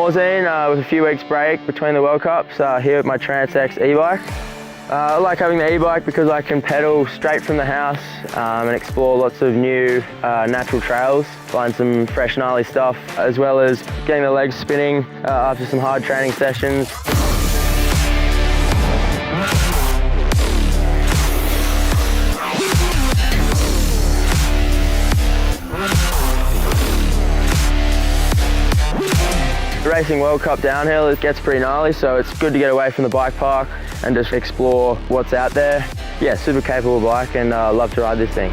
Morzine with a few weeks break between the World Cups here with my Trance e-bike. I like having the e-bike because I can pedal straight from the house and explore lots of new natural trails, find some fresh gnarly stuff, as well as getting the legs spinning after some hard training sessions. Racing World Cup downhill, it gets pretty gnarly, so it's good to get away from the bike park and just explore what's out there. Yeah, super capable bike, and love to ride this thing.